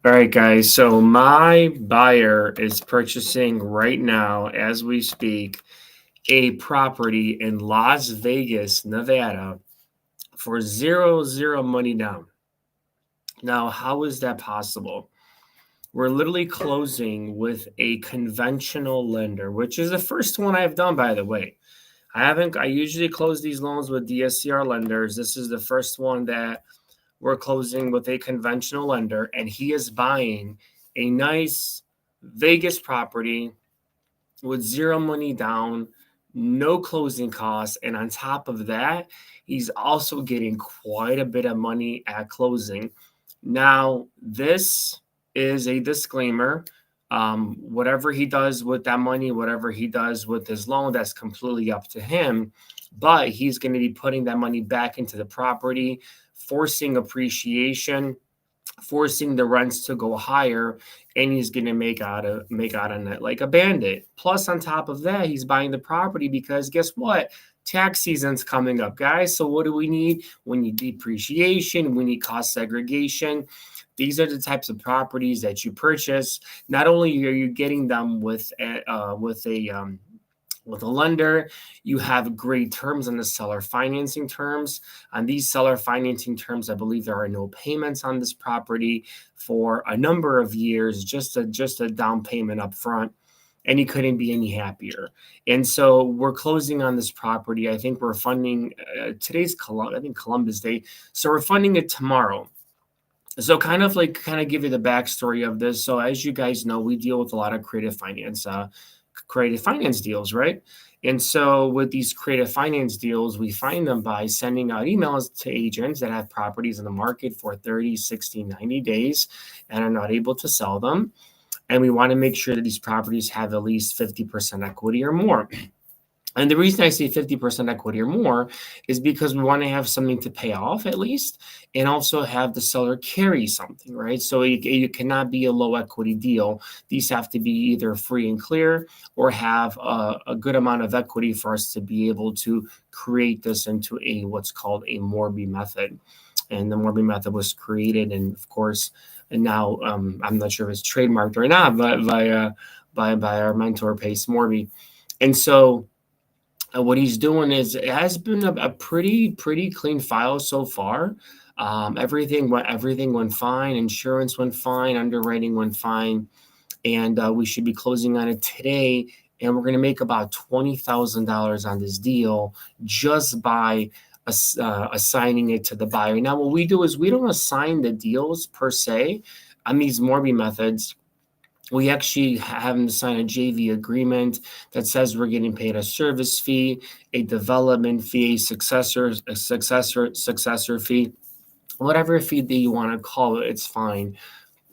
All right, guys. So my buyer is purchasing right now, as we speak, a property in Las Vegas, Nevada, for zero money down. Now, how is that possible? We're literally closing with a conventional lender, which is the first one I've done, by the way. I usually close these loans with DSCR lenders. This is the first one that we're closing with a conventional lender, and he is buying a nice Vegas property with zero money down, no closing costs. And on top of that, he's also getting quite a bit of money at closing. Now, this is a disclaimer. Whatever he does with that money, whatever he does with his loan, that's completely up to him. But he's going to be putting that money back into the property, forcing appreciation, forcing the rents to go higher, and he's going to make out on it like a bandit. Plus, on top of that, he's buying the property because guess what? Tax season's coming up, guys. So what do we need? We need depreciation, we need cost segregation. These are the types of properties that you purchase. Not only are you getting them with a lender, you have great terms on the seller financing terms. On these seller financing terms, I believe there are no payments on this property for a number of years, just a down payment up front. And he couldn't be any happier. And so we're closing on this property. I think we're funding today's Columbus Day, so we're funding it tomorrow. So kind of give you the backstory of this. So as you guys know, we deal with a lot of creative finance deals, right? And so with these creative finance deals, we find them by sending out emails to agents that have properties in the market for 30, 60, 90 days and are not able to sell them. And we want to make sure that these properties have at least 50% equity or more. And the reason I say 50% equity or more is because we want to have something to pay off at least, and also have the seller carry something, right? So it cannot be a low equity deal. These have to be either free and clear or have a good amount of equity for us to be able to create this into a what's called a Morby method. And the Morby method was created, and of course, and now I'm not sure if it's trademarked or not, but by our mentor Pace Morby. And so what he's doing is it has been a pretty clean file so far. Everything went fine. Insurance went fine. Underwriting went fine, and we should be closing on it today. And we're going to make about $20,000 on this deal just by assigning it to the buyer. Now, what we do is we don't assign the deals per se on these Morby methods. We actually have them sign a JV agreement that says we're getting paid a service fee, a development fee, successor fee, whatever fee that you want to call it, it's fine.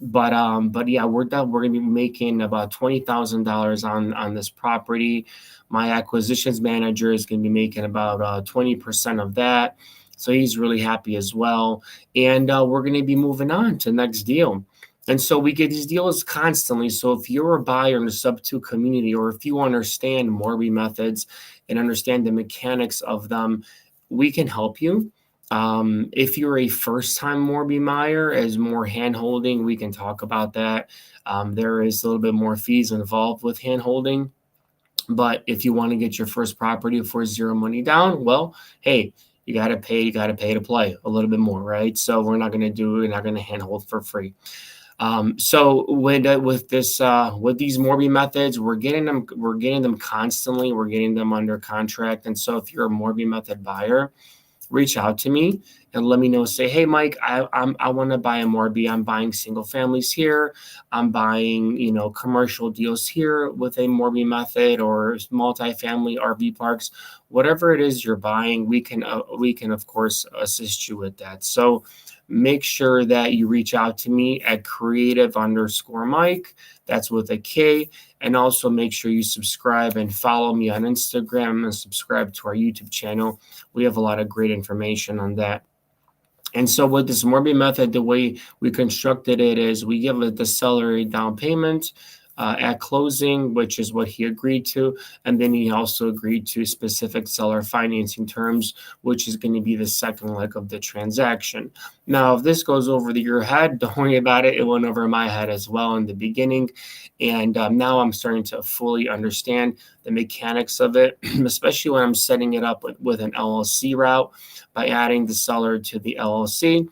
But yeah, we're done. We're gonna be making about $20,000 on this property. My acquisitions manager is gonna be making about 20% of that, so he's really happy as well. And we're gonna be moving on to the next deal. And so we get these deals constantly. So if you're a buyer in the sub two community, or if you understand Morby methods and understand the mechanics of them, we can help you. If you're a first time Morby buyer, as more hand holding, we can talk about that. There is a little bit more fees involved with hand holding. But if you want to get your first property for zero money down, well, hey, you gotta pay to play a little bit more, right? So we're not gonna handhold for free. So with these Morby methods, we're getting them constantly. We're getting them under contract. And so if you're a Morby method buyer, reach out to me and let me know. Say, hey, Mike, I want to buy a Morby. I'm buying single families here. I'm buying commercial deals here with a Morby method, or multifamily RV parks. Whatever it is you're buying, we can of course assist you with that. So make sure that you reach out to me at creative_Mike. That's with a K. And also make sure you subscribe and follow me on Instagram and subscribe to our YouTube channel. We have a lot of great information on that. And so with this Morby method, the way we constructed it is we give the seller a down payment at closing, which is what he agreed to. And then he also agreed to specific seller financing terms, which is going to be the second leg of the transaction. Now, if this goes over your head, don't worry about it. It went over my head as well in the beginning. And now I'm starting to fully understand the mechanics of it, especially when I'm setting it up with an LLC route by adding the seller to the LLC.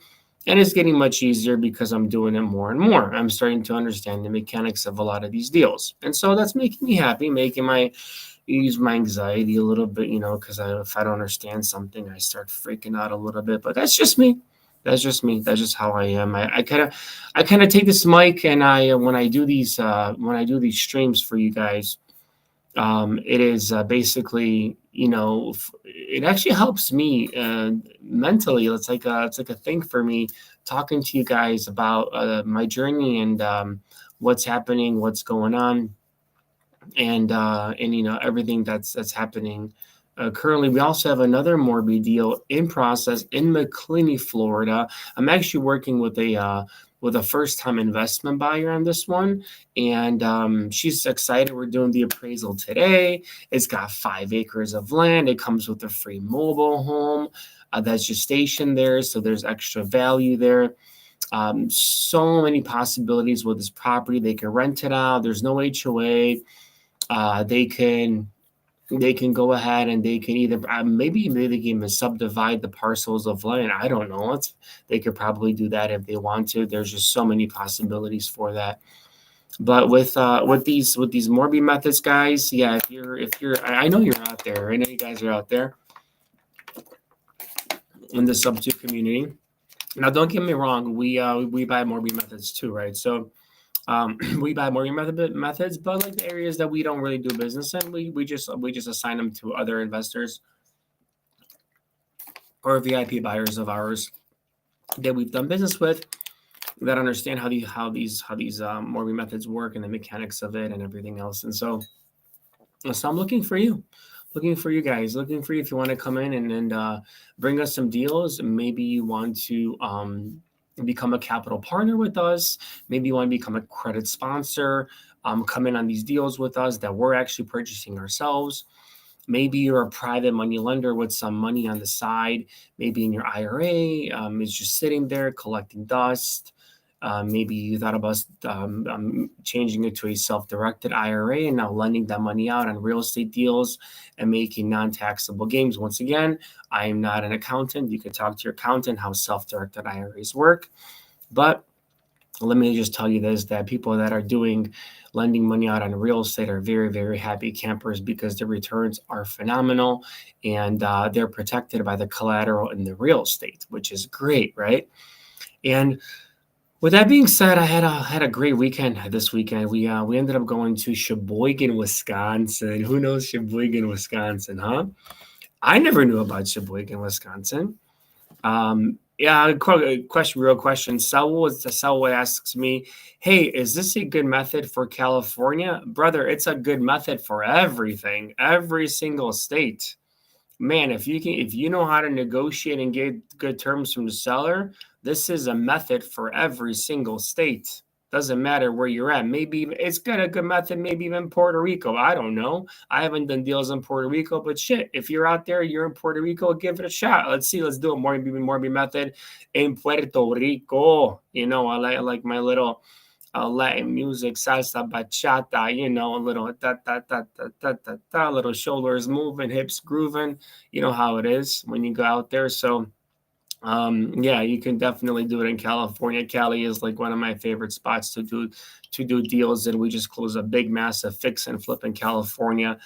And it's getting much easier because I'm doing it more and more. I'm starting to understand the mechanics of a lot of these deals. And so that's making me happy, making my ease my anxiety a little bit, because if I don't understand something, I start freaking out a little bit. But that's just me. That's just me. That's just how I am. I kind of take this mic, and when I do these streams for you guys, it is basically, it actually helps me mentally. It's like a thing for me talking to you guys about my journey and what's happening, what's going on, and everything that's happening. Currently, we also have another Morby deal in process in McClinney, Florida. I'm actually working with a first-time investment buyer on this one, and she's excited. We're doing the appraisal today. It's got 5 acres of land. It comes with a free mobile home that's just stationed there, so there's extra value there. So many possibilities with this property. They can rent it out. There's no HOA. They can go ahead and they can either maybe they can even subdivide the parcels of land. I don't know. They could probably do that if they want to. There's just so many possibilities for that. But with these Morby methods, guys, yeah, if you're I know you're out there. I know you guys are out there in the sub 2 community. Now, don't get me wrong. We buy Morby methods too, right? So we buy Morby methods, but like the areas that we don't really do business in, we just assign them to other investors or VIP buyers of ours that we've done business with that understand how these Morby methods work and the mechanics of it and everything else. And so I'm looking for you. Looking for you guys, looking for you if you want to come in and bring us some deals. Maybe you want to become a capital partner with us. Maybe you want to become a credit sponsor, come in on these deals with us that we're actually purchasing ourselves. Maybe you're a private money lender with some money on the side, maybe in your IRA. It's just sitting there collecting dust. Maybe you thought about changing it to a self-directed IRA and now lending that money out on real estate deals and making non-taxable gains. Once again, I am not an accountant. You can talk to your accountant how self-directed IRAs work. But let me just tell you this, that people that are doing lending money out on real estate are very, very happy campers because the returns are phenomenal and they're protected by the collateral in the real estate, which is great, right? And with that being said, I had a great weekend this weekend. We ended up going to Sheboygan, Wisconsin. Who knows Sheboygan, Wisconsin, huh? I never knew about Sheboygan, Wisconsin. Yeah, real question. Saul asks me, "Hey, is this a good method for California, brother? It's a good method for everything, every single state." Man, if you know how to negotiate and get good terms from the seller, this is a method for every single state. Doesn't matter where you're at. Maybe it's got a good method, maybe even Puerto Rico. I don't know. I haven't done deals in Puerto Rico, but shit, if you're out there, you're in Puerto Rico, give it a shot. Let's see. Let's do a Morby method in Puerto Rico. I like my little Latin music, salsa, bachata, a little little shoulders moving, hips grooving. You know how it is when you go out there. So, yeah, you can definitely do it in California. Cali is like one of my favorite spots to do deals, and we just closed a big, massive fix and flip in California.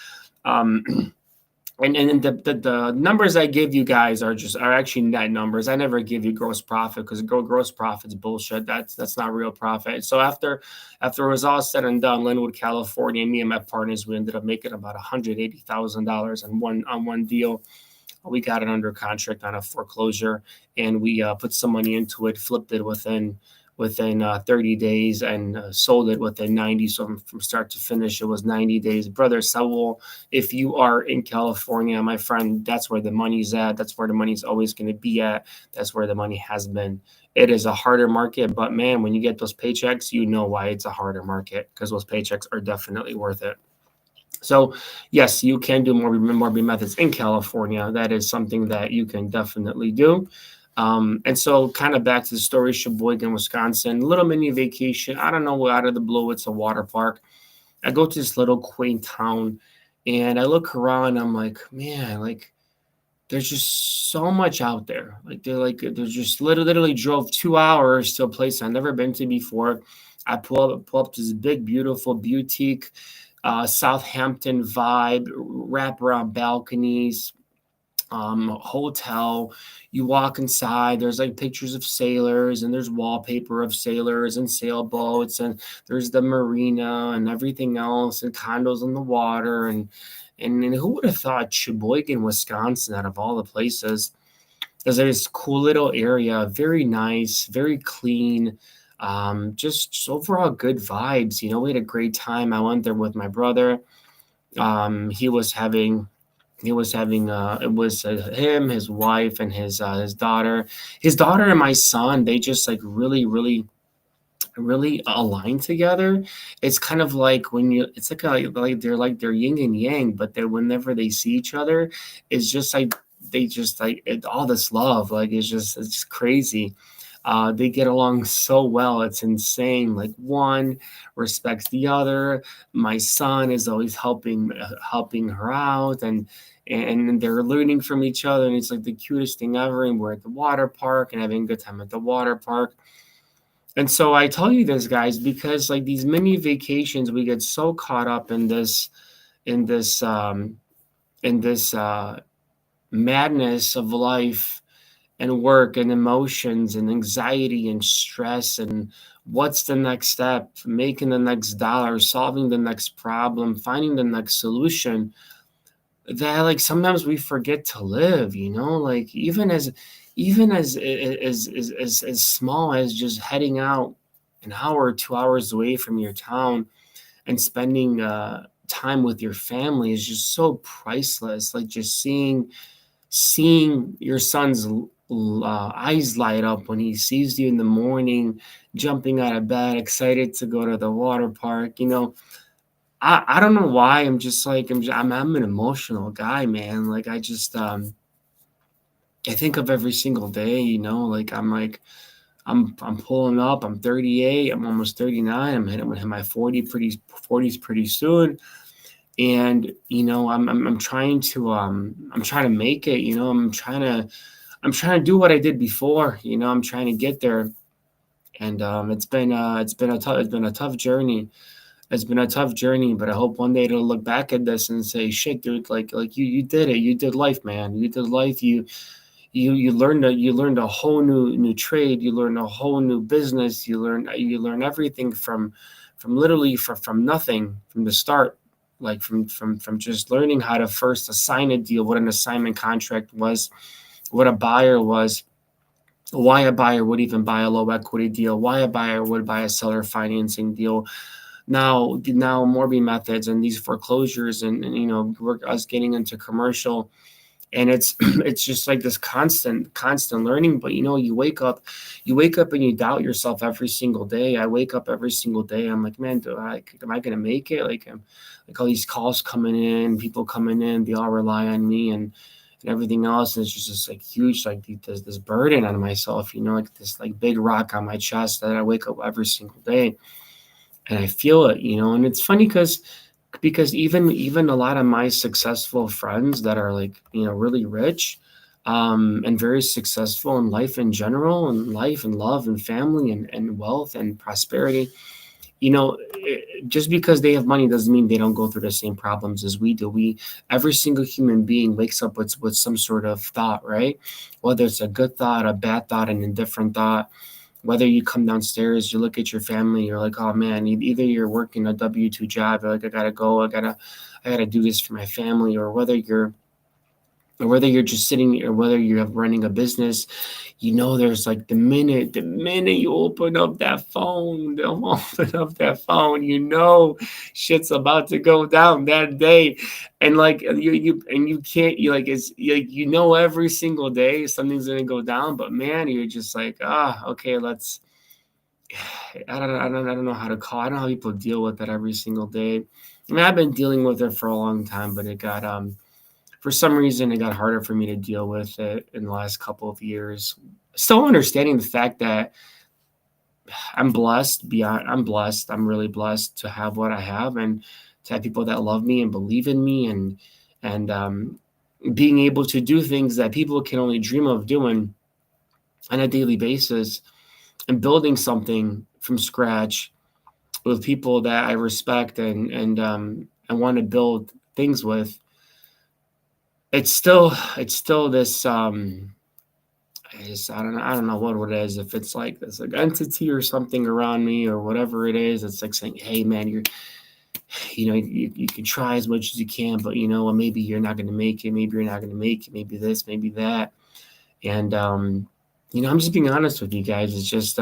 And the numbers I give you guys are actually net numbers. I never give you gross profit because gross profit's bullshit. That's not real profit. So after it was all said and done, Linwood, California, me and my partners, we ended up making about $180,000 on one deal. We got it under contract on a foreclosure, and we put some money into it, flipped it within within 30 days and sold it within 90. So from start to finish, it was 90 days. Brother Saul, if you are in California, my friend, that's where the money's at. That's where the money's always going to be at. That's where the money has been. It is a harder market, but man, when you get those paychecks, you know why it's a harder market, because those paychecks are definitely worth it. So yes, you can do Morby methods in California. That is something that you can definitely do. And so kind of back to the story, Sheboygan, Wisconsin, little mini vacation. I don't know, out of the blue, it's a water park. I go to this little quaint town and I look around and I'm like, man, like there's just so much out there. They're just literally drove 2 hours to a place I've never been to before. I pull up this big, beautiful boutique, Southampton vibe, wraparound balconies, hotel. You walk inside, there's like pictures of sailors and there's wallpaper of sailors and sailboats, and there's the marina and everything else, and condos on the water. And who would have thought Sheboygan, Wisconsin, out of all the places, there's this cool little area, very nice, very clean, just overall good vibes. We had a great time. I went there with my brother. He was having it was him, his wife, and his daughter. His daughter and my son, they just like really align together. It's kind of like when you it's like they're yin and yang, but they whenever they see each other, it's just like they just like all this love, like it's crazy. They get along so well, it's insane. Like one respects the other. My son is always helping her out, and they're learning from each other, and it's like the cutest thing ever. And we're at the water park and having a good time at the water park. And so I tell you this, guys, because like these mini vacations, we get so caught up in this in this madness of life and work and emotions and anxiety and stress and what's the next step, making the next dollar, solving the next problem, finding the next solution, that like sometimes we forget to live, like even as small as just heading out an hour or 2 hours away from your town and spending time with your family is just so priceless. Like just seeing your son's eyes light up when he sees you in the morning, jumping out of bed, excited to go to the water park. I don't know why. I'm just like I'm an emotional guy, man. Like I think of every single day. I'm pulling up. I'm 38. I'm almost 39. I'm hitting my 40s pretty soon. And I'm trying to make it. I'm trying to do what I did before. I'm trying to get there. And it's been a tough journey. It's been a tough journey, but I hope one day to look back at this and say, "Shit, dude! Like you did it. You did life, man. You did life. You learned a whole new trade. You learned a whole new business. You learn everything from literally from nothing, from the start, like from just learning how to first assign a deal, what an assignment contract was, what a buyer was, why a buyer would even buy a low equity deal, why a buyer would buy a seller financing deal. Now Morby methods and these foreclosures, and we're us getting into commercial, and it's it's just like this constant learning. But you wake up and you doubt yourself every single day. I wake up every single day, I'm like, man, am I gonna make it? Like all these calls coming in, people coming in, they all rely on me and everything else. And it's just like huge, like there's this burden on myself, like this like big rock on my chest that I wake up every single day and I feel it. And it's funny because even a lot of my successful friends that are like really rich, and very successful in life in general, and life and love and family and wealth and prosperity, just because they have money doesn't mean they don't go through the same problems as we do. Every single human being wakes up with some sort of thought, right? Whether it's a good thought, a bad thought, an indifferent thought. Whether you come downstairs, you look at your family, you're like, oh man, either you're working a W-2 job, you're like, I gotta go, I gotta do this for my family, or whether you're or whether you're just sitting, or whether you're running a business, there's like the minute you open up that phone, they'll open up that phone, shit's about to go down that day. And like you can't, you like, it's like, every single day something's gonna go down, but man, you're just like, okay, let's, I don't know how to call, I don't know how people deal with that every single day. I mean, I've been dealing with it for a long time, but it got for some reason, it got harder for me to deal with it in the last couple of years. Still understanding the fact that I'm blessed. I'm blessed. I'm really blessed to have what I have, and to have people that love me and believe in me, and being able to do things that people can only dream of doing on a daily basis, and building something from scratch with people that I respect, and I want to build things with. It's still this I don't know what it is, if it's like this like entity or something around me or whatever it is. It's like saying, hey man, you can try as much as you can, but maybe you're not going to make it, maybe you're not going to make it, maybe this, maybe that. And I'm just being honest with you guys. It's just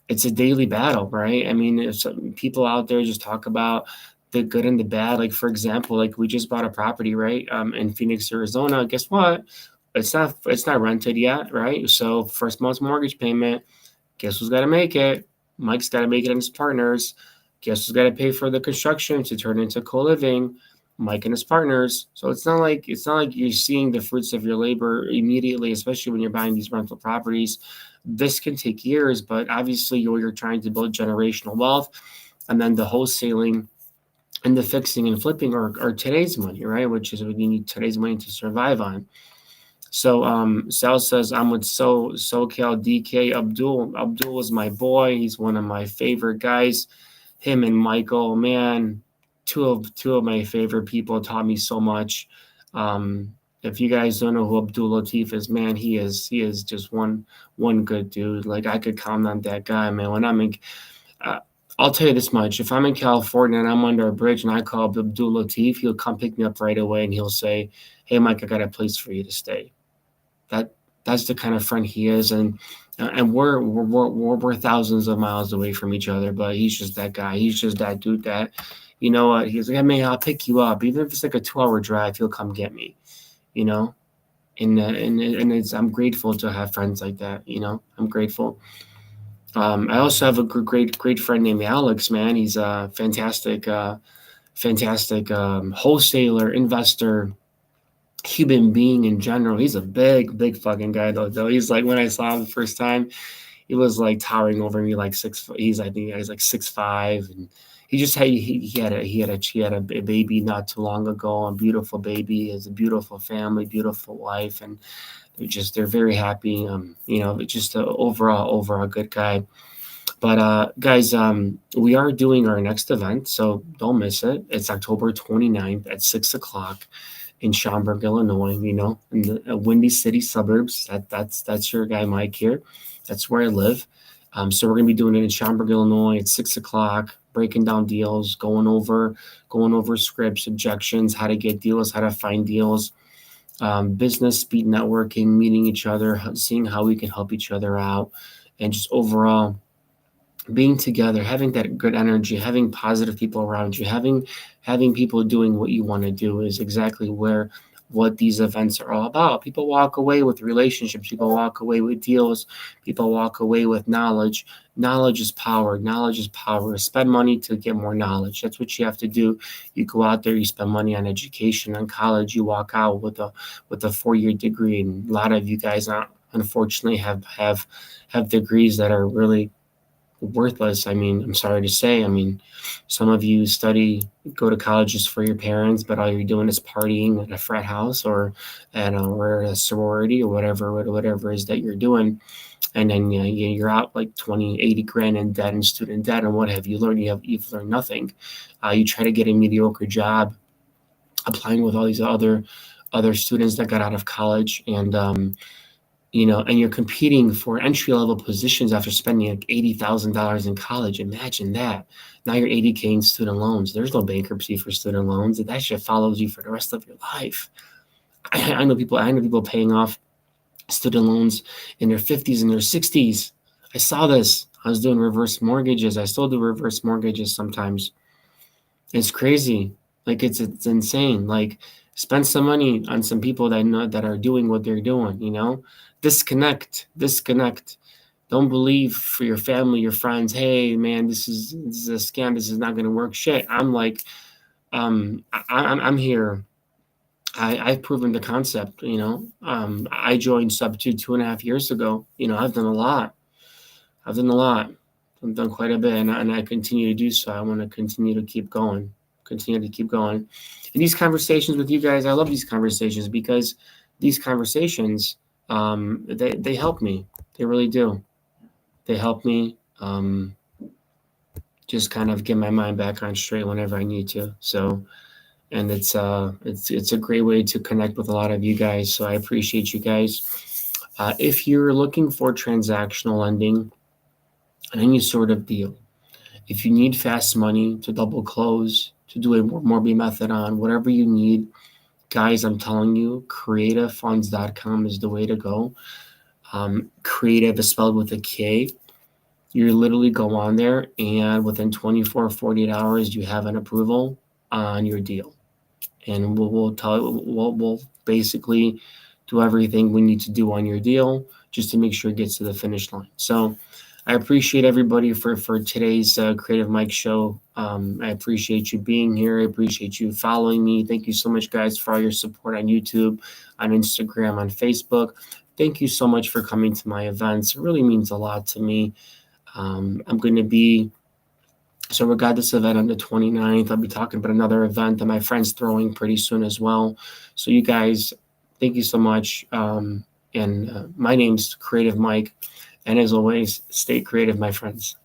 it's a daily battle, right? I mean, if some people out there just talk about the good and the bad, like for example, like we just bought a property, right, in Phoenix, Arizona. Guess what? It's not rented yet, right? So first month's mortgage payment, guess who's got to make it? Mike's got to make it, and his partners. Guess who's got to pay for the construction to turn into co-living? Mike and his partners. So it's not like you're seeing the fruits of your labor immediately, especially when you're buying these rental properties. This can take years, but obviously you're trying to build generational wealth, and then the wholesaling and the fixing and flipping are today's money, right? Which is what you need today's money to survive on. So Sal says, I'm with SoCal DK Abdul. Abdul is my boy. He's one of my favorite guys. Him and Michael, man, two of my favorite people, taught me so much. If you guys don't know who Abdul Latif is, man, he is just one good dude. Like, I could count on that guy, man. Uh, I'll tell you this much: if I'm in California and I'm under a bridge and I call Abdul Latif, he'll come pick me up right away and he'll say, "Hey, Mike, I got a place for you to stay." That that's the kind of friend he is, and we're thousands of miles away from each other, but he's just that guy. He's just that dude that, you know what? He's like, hey man, I'll pick you up, even if it's like a 2-hour drive. He'll come get me, you know. And I'm grateful to have friends like that. I'm grateful. I also have a great friend named Alex. Man, he's a fantastic wholesaler, investor, human being in general. He's a big fucking guy though. He's like, when I saw him the first time, he was like towering over me like 6 foot. I think he's like 6'5", and he had a baby not too long ago, a beautiful baby. He has a beautiful family, beautiful wife, and they're very happy. Just a overall good guy. But guys, we are doing our next event, so don't miss it. It's October 29th at 6 o'clock in Schaumburg, Illinois, in the Windy City suburbs. That's your guy Mike here. That's where I live. So we're gonna be doing it in Schaumburg, Illinois at 6 o'clock, breaking down deals, going over scripts, objections, how to get deals, how to find deals, business, speed networking, meeting each other, seeing how we can help each other out, and just overall being together, having that good energy, having positive people around you, having people doing what you want to do is exactly what these events are all about. People walk away with relationships, people walk away with deals, people walk away with knowledge. Knowledge is power. Knowledge is power. Spend money to get more knowledge. That's what you have to do. You go out there, you spend money on education, on college, you walk out with a 4-year degree. And a lot of you guys unfortunately have degrees that are really worthless. I mean, I'm sorry to say. I mean, some of you go to college just for your parents, but all you're doing is partying at a frat house or or a sorority or whatever it is that you're doing. And then you're out like 20, 80 grand in debt and student debt. And what have you learned? You've learned nothing. You try to get a mediocre job, applying with all these other students that got out of college, and and you're competing for entry-level positions after spending like $80,000 in college. Imagine that. Now you're 80K in student loans. There's no bankruptcy for student loans. That shit follows you for the rest of your life. I know people paying off student loans in their 50s and their 60s. I saw this. I was doing reverse mortgages. I still do reverse mortgages sometimes. It's crazy. Like it's insane. Like spend some money on some people that know that are doing what they're doing, you know? Disconnect. Don't believe for your family, your friends, hey man, this is a scam, this is not gonna work. Shit. I'm like, I'm here. I've proven the concept, you know. I joined Sub 2.5 years ago. You know, I've done a lot. I've done a lot. I've done quite a bit, and I continue to do so. I want to continue to keep going, continue to keep going. And these conversations with you guys, I love these conversations because these conversations, they help me. They really do. They help me just kind of get my mind back on straight whenever I need to. So, and it's a great way to connect with a lot of you guys. So I appreciate you guys. If you're looking for transactional lending on any sort of deal, if you need fast money to double close, to do a Morby method on whatever you need, guys, I'm telling you, creativefunds.com is the way to go. Creative is spelled with a K. You literally go on there, and within 24 or 48 hours, you have an approval on your deal. And we'll basically do everything we need to do on your deal just to make sure it gets to the finish line. So I appreciate everybody for today's Creative Mike show. I appreciate you being here. I appreciate you following me. Thank you so much, guys, for all your support on YouTube, on Instagram, on Facebook. Thank you so much for coming to my events. It really means a lot to me. I'm going to be, so we got this event on the 29th. I'll be talking about another event that my friend's throwing pretty soon as well. So you guys, thank you so much. And my name's Creative Mike. And as always, stay creative, my friends.